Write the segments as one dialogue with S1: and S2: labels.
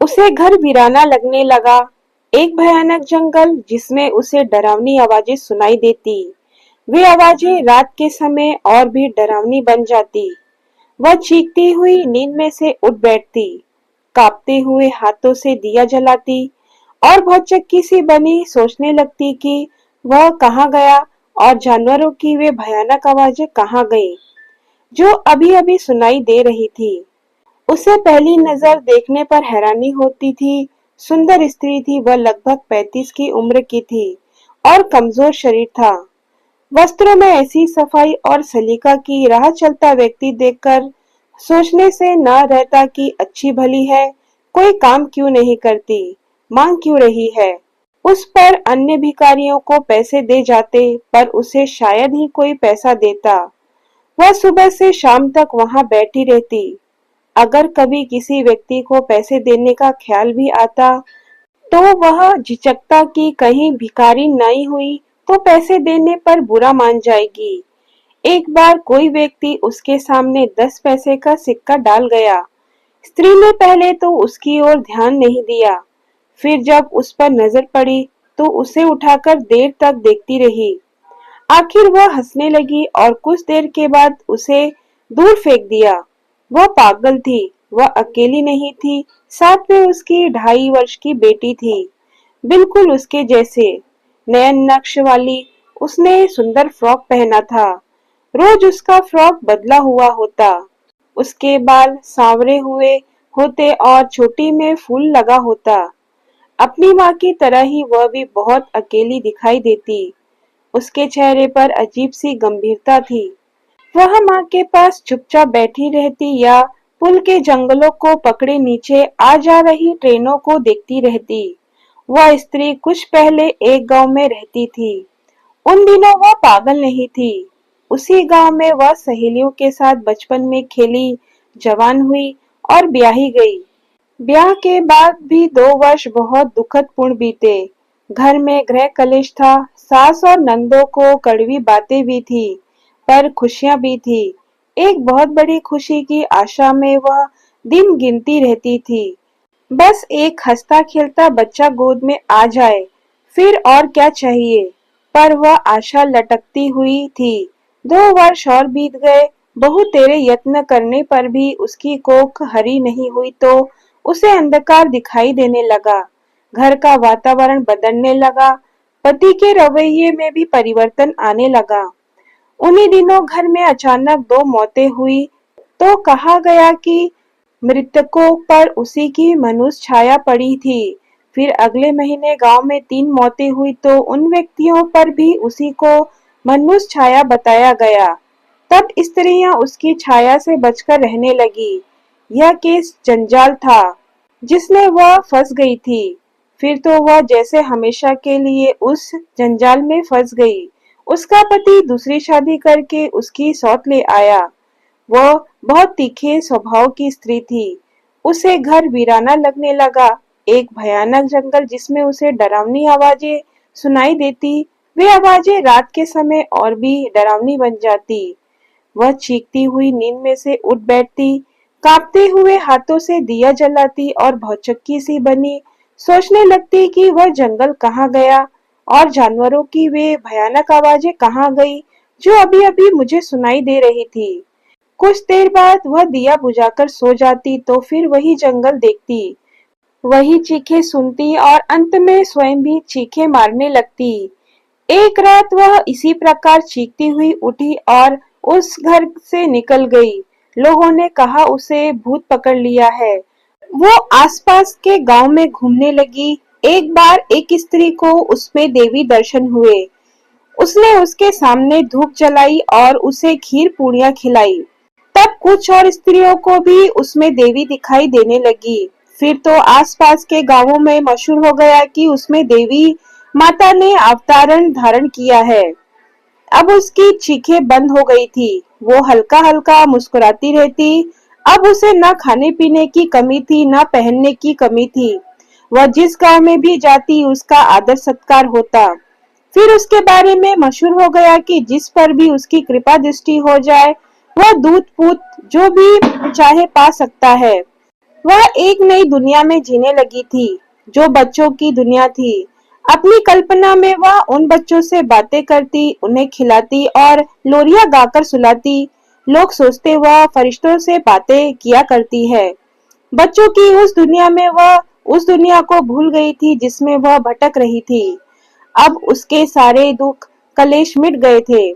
S1: उसे घर वीराना लगने लगा। एक भयानक जंगल जिसमें उसे डरावनी आवाजें सुनाई देती। वे आवाजें रात के समय और भी डरावनी बन जाती। वह चीखती हुई नींद में से उठ बैठती, कांपते हुए हाथों से दिया जलाती और भौचक्की सी बनी सोचने लगती कि वह कहाँ गया और जानवरों की वे भयानक आवाजें कहाँ गईं, जो अभी-अभी सुनाई दे रही थी। उसे पहली नजर देखने पर हैरानी होती थी। सुंदर स्त्री थी, वह लगभग 35 की उम्र की थी और कमजोर शरीर था। वस्त्रों में ऐसी सफाई और सलीका की राह चलता व्यक्ति देखकर सोचने से न रहता कि अच्छी भली है, कोई काम क्यों नहीं करती, मांग क्यों रही है। उस पर अन्य भिखारियों को पैसे दे जाते, पर उसे शायद ही कोई पैसा देता। वह सुबह से शाम तक वहां बैठी रहती। अगर कभी किसी व्यक्ति को पैसे देने का ख्याल भी आता, तो वह झिझकता कि कहीं भिखारी नहीं हुई तो पैसे देने पर बुरा मान जाएगी। एक बार कोई व्यक्ति उसके सामने 10 पैसे का सिक्का डाल गया। स्त्री ने पहले तो उसकी ओर ध्यान नहीं दिया, फिर जब उस पर नजर पड़ी तो उसे उठाकर देर तक देखती रही। आखिर वह हंसने लगी और कुछ देर के बाद उसे दूर फेंक दिया। वह पागल थी, वह अकेली नहीं थी, साथ में उसकी 2.5 वर्ष की बेटी थी, बिल्कुल उसके जैसे नयन नक्श वाली। उसने सुंदर फ्रॉक पहना था, रोज उसका फ्रॉक बदला हुआ होता। उसके बाल सांवरे हुए होते और चोटी में फूल लगा होता। अपनी माँ की तरह ही वह भी बहुत अकेली दिखाई देती। उसके चेहरे पर अजीब सी गंभीरता थी। वह माँ के पास चुपचाप बैठी रहती या पुल के जंगलों को पकड़े नीचे आ जा रही ट्रेनों को देखती रहती। वह स्त्री कुछ पहले एक गांव में रहती थी। उन दिनों वह पागल नहीं थी। उसी गांव में वह सहेलियों के साथ बचपन में खेली, जवान हुई और ब्याही गई। ब्याह के बाद भी 2 वर्ष बहुत दुखद पूर्ण बीते। घर में गृह कलेश था, सास और नंदों को कड़वी बातें भी थी, पर खुशियां भी थी। एक बहुत बड़ी खुशी की आशा में वह दिन गिनती रहती थी। बस एक हंसता खेलता बच्चा गोद में आ जाए, फिर और क्या चाहिए। पर वह आशा लटकती हुई थी। 2 वर्ष और बीत गए। बहु तेरे यत्न करने पर भी उसकी कोख हरी नहीं हुई तो उसे अंधकार दिखाई देने लगा। घर का वातावरण बदलने लगा। पति के रवैये में भी परिवर्तन आने लगा। उन्हीं दिनों घर में अचानक 2 मौतें हुई तो कहा गया कि मृतकों पर उसी की मनुष्य छाया पड़ी थी। फिर अगले महीने गांव में 3 मौतें हुई तो उन व्यक्तियों पर भी उसी को मनुष्य छाया बताया गया। तब स्त्रियां उसकी छाया से बचकर रहने लगी। यह केस जंजाल था जिसमें वह फंस गई थी। फिर तो वह जैसे हमेशा के लिए उस जंजाल में फंस गई। उसका पति दूसरी शादी करके उसकी सौत ले आया। वह बहुत तीखे स्वभाव की स्त्री थी। उसे घर वीराना लगने लगा। एक भयानक जंगल जिसमें उसे डरावनी आवाजें सुनाई देती, वे आवाजें रात के समय और भी डरावनी बन जाती। वह चीखती हुई नींद में से उठ बैठती, कांपते हुए हाथों से दिया जलाती और भौचक्की सी बनी सोचने लगती कि वह जंगल कहाँ गया और जानवरों की वे भयानक आवाजें कहाँ गई, जो अभी-अभी मुझे सुनाई दे रही थी। कुछ देर बाद वह दिया बुझाकर सो जाती तो फिर वही जंगल देखती, वही चीखें सुनती और अंत में स्वयं भी चीखें मारने लगती। एक रात वह इसी प्रकार चीखती हुई उठी और उस घर से निकल गई। लोगों ने कहा उसे भूत पकड़ लिया है। वो आसपास के गांव में घूमने लगी। एक बार एक स्त्री को उसमें देवी दर्शन हुए। उसने उसके सामने धूप जलाई और उसे खीर पूड़ियां खिलाई। तब कुछ और स्त्रियों को भी उसमें देवी दिखाई देने लगी। फिर तो आसपास के गांवों में मशहूर हो गया कि उसमें देवी माता ने अवतारण धारण किया है। अब उसकी चीखें बंद हो गई थी। वो हल्का हल्का मुस्कुराती रहती। अब उसे न खाने पीने की कमी थी, न पहनने की कमी थी। वह जिस गांव में भी जाती उसका आदर सत्कार होता। फिर उसके बारे में मशहूर हो गया कि जिस पर भी उसकी कृपा दृष्टि हो जाए वह दूत पूत जो भी चाहे पा सकता है। वह एक नई दुनिया में जीने लगी थी, जो बच्चों की दुनिया थी। अपनी कल्पना में वह उन बच्चों से बातें करती, उन्हें खिलाती और लोरियां गाकर सुलाती। लोग सोचते वह फरिश्तों से बातें किया करती है। बच्चों की उस दुनिया में वह उस दुनिया को भूल गई थी जिसमें वह भटक रही थी। अब उसके सारे दुख कलेश मिट गए थे।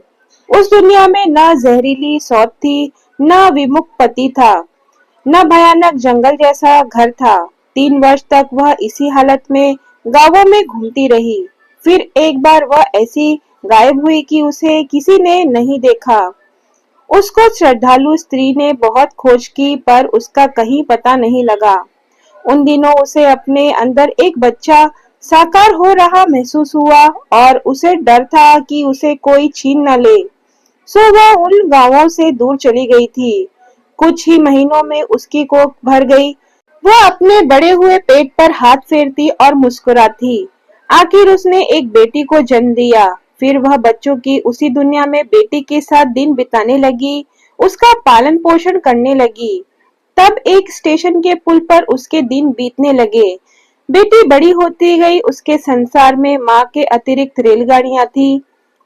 S1: उस दुनिया में न जहरीली शौच थी, न विमुख पति था, न भयानक जंगल जैसा घर था। 3 वर्ष तक वह इसी हालत में गांवों में घूमती रही। फिर एक बार वह ऐसी गायब हुई कि उसे किसी ने नहीं देखा। उसको श्रद्धालु स्त्री ने बहुत खोज की, पर उसका कहीं पता नहीं लगा। उन दिनों उसे अपने अंदर एक बच्चा साकार हो रहा महसूस हुआ और उसे डर था कि उसे कोई छीन न ले। सो वह उन गांवों से दूर चली गई थी। कुछ ही महीनों में उसकी कोख भर गई। वह अपने बड़े हुए पेट पर हाथ फेरती और मुस्कुराती। आखिर उसने एक बेटी को जन्म दिया। फिर वह बच्चों की उसी दुनिया में बेटी के साथ दिन बिताने लगी, उसका पालन पोषण करने लगी। तब एक स्टेशन के पुल पर उसके दिन बीतने लगे। बेटी बड़ी होती गई, उसके संसार में माँ के अतिरिक्त रेलगाड़ियां थी,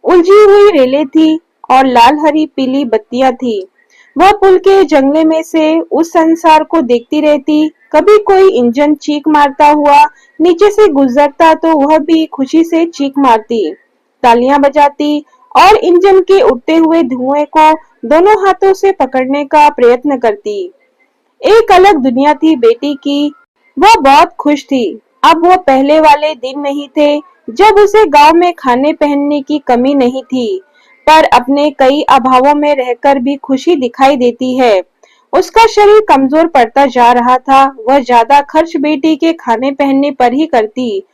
S1: उलझी हुई रेलें थी और लाल हरी पीली बत्तियां थी। वह पुल के जंगले में से उस संसार को देखती रहती। कभी कोई इंजन चीख मारता हुआ नीचे से गुजरता तो वह भी खुशी से चीख मारती, तालियां बजाती और इंजन के उड़ते हुए धुएं को दोनों हाथों से पकड़ने का प्रयत्न करती। एक अलग दुनिया थी बेटी की। वह बहुत खुश थी। अब वो पहले वाले दिन नहीं थे जब उसे गांव में खाने पहनने की कमी नहीं थी, पर अपने कई अभावों में रहकर भी खुशी दिखाई देती है। उसका शरीर कमजोर पड़ता जा रहा था। वह ज्यादा खर्च बेटी के खाने पहनने पर ही करती।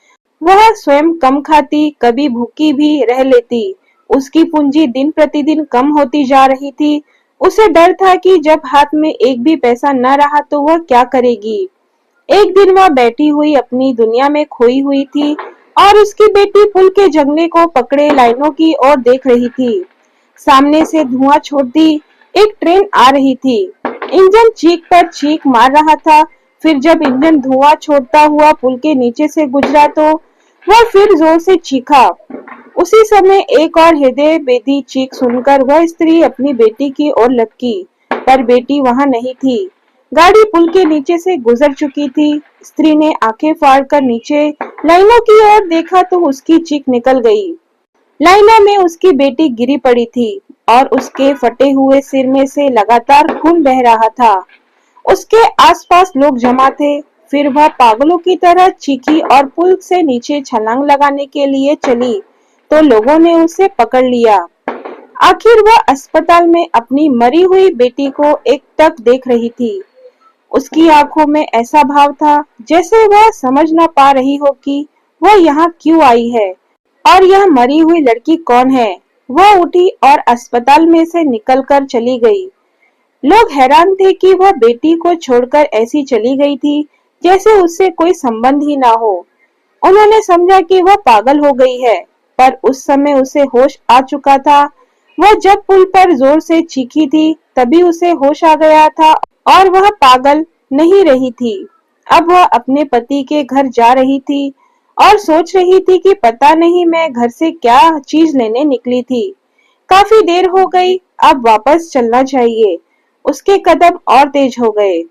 S1: वह स्वयं कम खाती, कभी भूखी भी रह लेती। उसकी पूंजी दिन प्रतिदिन कम होती जा रही थी। उसे डर था कि जब हाथ में एक भी पैसा न रहा तो वह क्या करेगी। एक दिन वह बैठी हुई अपनी दुनिया में खोई हुई थी और उसकी बेटी पुल के जंगले को पकड़े लाइनों की ओर देख रही थी। सामने से धुआं छोड़ती एक ट्रेन आ रही थी। इंजन चीख पर चीख मार रहा था। फिर जब इंजन धुआं छोड़ता हुआ पुल के नीचे से गुजरा तो वह फिर जोर से चीखा। उसी समय एक और हृदय बेदी चीख सुनकर वह स्त्री अपनी बेटी की ओर लपकी, पर बेटी वहां नहीं थी। गाड़ी पुल के नीचे से गुजर चुकी थी। स्त्री ने आंखें फाड़कर नीचे लाइनों की ओर देखा तो उसकी चीख निकल गई। लाइनों में उसकी बेटी गिरी पड़ी थी और उसके फटे हुए सिर में से लगातार खून बह रहा था। उसके आसपास लोग जमा थे। फिर वह पागलों की तरह चीखी और पुल से नीचे छलांग लगाने के लिए चली तो लोगों ने उसे पकड़ लिया। आखिर वह अस्पताल में अपनी मरी हुई बेटी को एकटक देख रही थी। उसकी आंखों में ऐसा भाव था जैसे वह समझ न पा रही हो कि वह यहाँ क्यों आई है और यह मरी हुई लड़की कौन है। वह उठी और अस्पताल में से निकलकर चली गई। लोग हैरान थे कि वह बेटी को छोड़कर ऐसी चली गई थी जैसे उससे कोई संबंध ही ना हो। उन्होंने समझा कि वह पागल हो गई है, पर उस समय उसे होश आ चुका था। वह जब पुल पर जोर से चीखी थी तभी उसे होश आ गया था और वह पागल नहीं रही थी। अब वह अपने पति के घर जा रही थी और सोच रही थी कि पता नहीं मैं घर से क्या चीज लेने निकली थी। काफी देर हो गई, अब वापस चलना चाहिए। उसके कदम और तेज हो गए।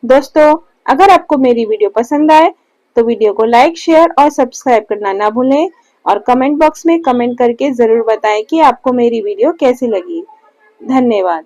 S1: दोस्तों, अगर आपको मेरी वीडियो पसंद आए तो वीडियो को लाइक, शेयर और सब्सक्राइब करना ना भूलें और कमेंट बॉक्स में कमेंट करके जरूर बताएं कि आपको मेरी वीडियो कैसी लगी। धन्यवाद।